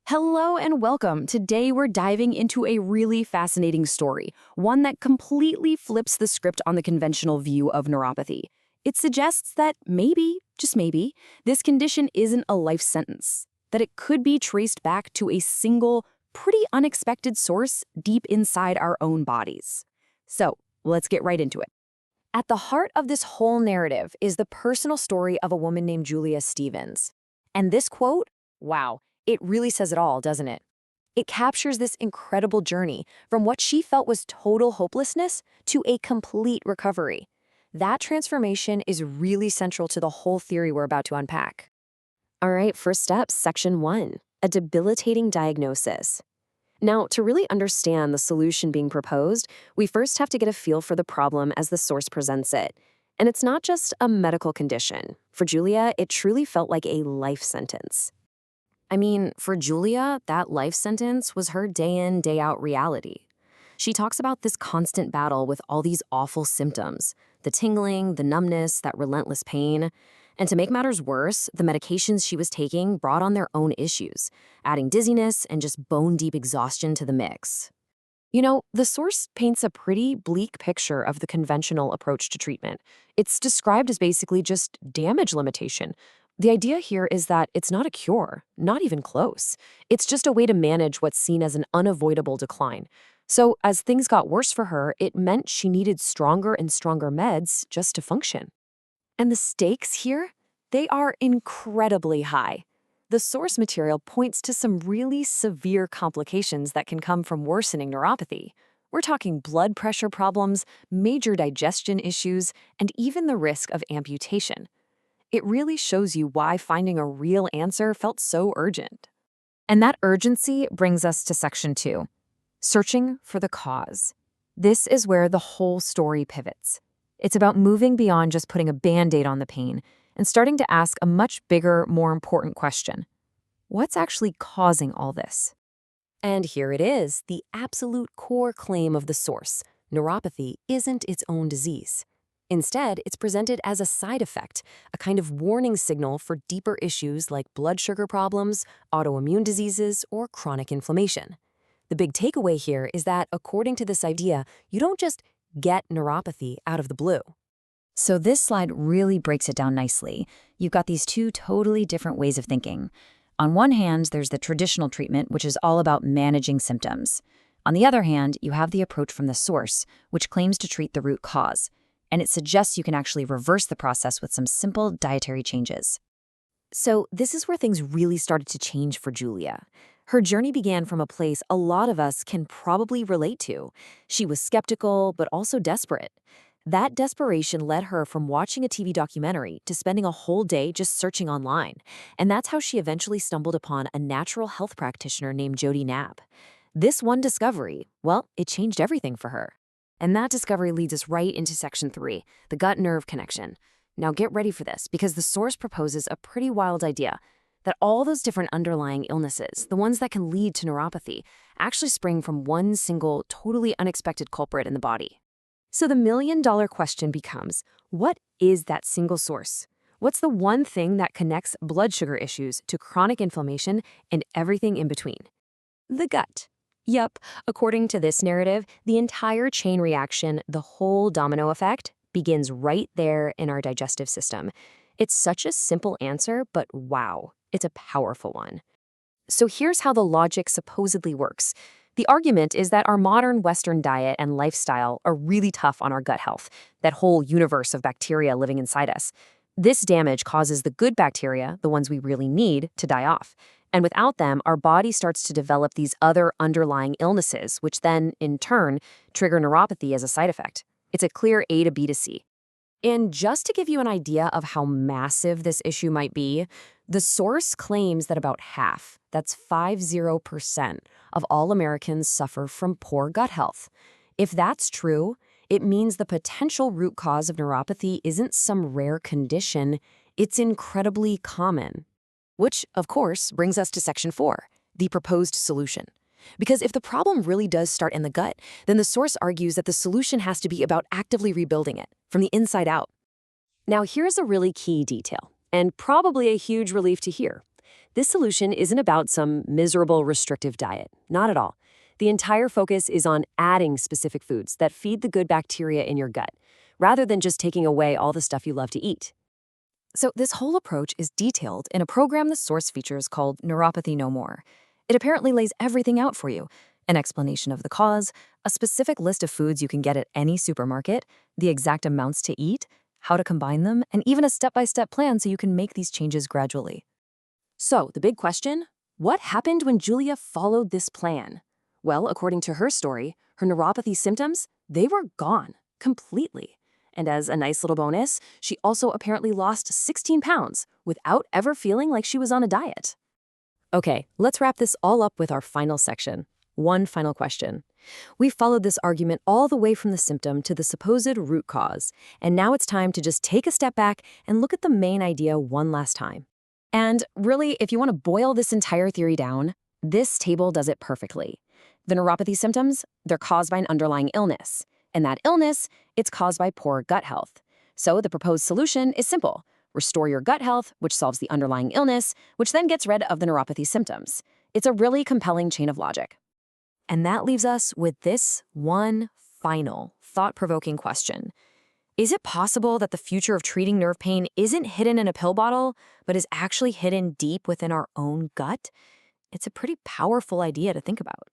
Hello and welcome. Today we're diving into a really fascinating story, one that completely flips the script on the conventional view of neuropathy. It suggests that maybe, just maybe, this condition isn't a life sentence, that it could be traced back to a single, pretty unexpected source deep inside our own bodies. So, let's get right into it. At the heart of this whole narrative is the personal story of a woman named Julia Stevens. And this quote, wow, it really says it all, doesn't it? It captures this incredible journey from what she felt was total hopelessness to a complete recovery. That transformation is really central to the whole theory we're about to unpack. All right, first step, section 1, a debilitating diagnosis. Now, to really understand the solution being proposed, we first have to get a feel for the problem as the source presents it. And it's not just a medical condition. For Julia, it truly felt like a life sentence. I mean, for Julia, that life sentence was her day-in, day-out reality. She talks about this constant battle with all these awful symptoms, the tingling, the numbness, that relentless pain. And to make matters worse, the medications she was taking brought on their own issues, adding dizziness and just bone-deep exhaustion to the mix. You know, the source paints a pretty bleak picture of the conventional approach to treatment. It's described as basically just damage limitation. The idea here is that it's not a cure, not even close. It's just a way to manage what's seen as an unavoidable decline. So as things got worse for her, it meant she needed stronger and stronger meds just to function. And the stakes here, they are incredibly high. The source material points to some really severe complications that can come from worsening neuropathy. We're talking blood pressure problems, major digestion issues, and even the risk of amputation. It really shows you why finding a real answer felt so urgent. And that urgency brings us to section 2, searching for the cause. This is where the whole story pivots. It's about moving beyond just putting a Band-Aid on the pain and starting to ask a much bigger, more important question. What's actually causing all this? And here it is, the absolute core claim of the source. Neuropathy isn't its own disease. Instead, it's presented as a side effect, a kind of warning signal for deeper issues like blood sugar problems, autoimmune diseases, or chronic inflammation. The big takeaway here is that, according to this idea, you don't just get neuropathy out of the blue. So this slide really breaks it down nicely. You've got these two totally different ways of thinking. On one hand, there's the traditional treatment, which is all about managing symptoms. On the other hand, you have the approach from the source, which claims to treat the root cause. And it suggests you can actually reverse the process with some simple dietary changes. So this is where things really started to change for Julia. Her journey began from a place a lot of us can probably relate to. She was skeptical, but also desperate. That desperation led her from watching a TV documentary to spending a whole day just searching online. And that's how she eventually stumbled upon a natural health practitioner named Jodi Knapp. This one discovery, well, it changed everything for her. And that discovery leads us right into section 3, the gut-nerve connection. Now get ready for this, because the source proposes a pretty wild idea that all those different underlying illnesses, the ones that can lead to neuropathy, actually spring from one single, totally unexpected culprit in the body. So the million-dollar question becomes, what is that single source? What's the one thing that connects blood sugar issues to chronic inflammation and everything in between? The gut. Yup, according to this narrative, the entire chain reaction, the whole domino effect, begins right there in our digestive system. It's such a simple answer, but wow, it's a powerful one. So here's how the logic supposedly works. The argument is that our modern Western diet and lifestyle are really tough on our gut health, that whole universe of bacteria living inside us. This damage causes the good bacteria, the ones we really need, to die off. And without them, our body starts to develop these other underlying illnesses, which then, in turn, trigger neuropathy as a side effect. It's a clear A to B to C. And just to give you an idea of how massive this issue might be, the source claims that about half, that's 50%, of all Americans suffer from poor gut health. If that's true, it means the potential root cause of neuropathy isn't some rare condition, it's incredibly common. Which, of course, brings us to section 4, the proposed solution. Because if the problem really does start in the gut, then the source argues that the solution has to be about actively rebuilding it, from the inside out. Now here's a really key detail, and probably a huge relief to hear. This solution isn't about some miserable restrictive diet. Not at all. The entire focus is on adding specific foods that feed the good bacteria in your gut, rather than just taking away all the stuff you love to eat. So, this whole approach is detailed in a program the source features called Neuropathy No More. It apparently lays everything out for you: an explanation of the cause, a specific list of foods you can get at any supermarket, the exact amounts to eat, how to combine them, and even a step-by-step plan so you can make these changes gradually. So, the big question, what happened when Julia followed this plan? Well, according to her story, her neuropathy symptoms, they were gone completely. And as a nice little bonus, she also apparently lost 16 pounds without ever feeling like she was on a diet. Okay, let's wrap this all up with our final section. One final question. We've followed this argument all the way from the symptom to the supposed root cause, and now it's time to just take a step back and look at the main idea one last time. And really, if you want to boil this entire theory down, this table does it perfectly. The neuropathy symptoms, they're caused by an underlying illness. And that illness, it's caused by poor gut health. So the proposed solution is simple. Restore your gut health, which solves the underlying illness, which then gets rid of the neuropathy symptoms. It's a really compelling chain of logic. And that leaves us with this one final, thought-provoking question. Is it possible that the future of treating nerve pain isn't hidden in a pill bottle, but is actually hidden deep within our own gut? It's a pretty powerful idea to think about.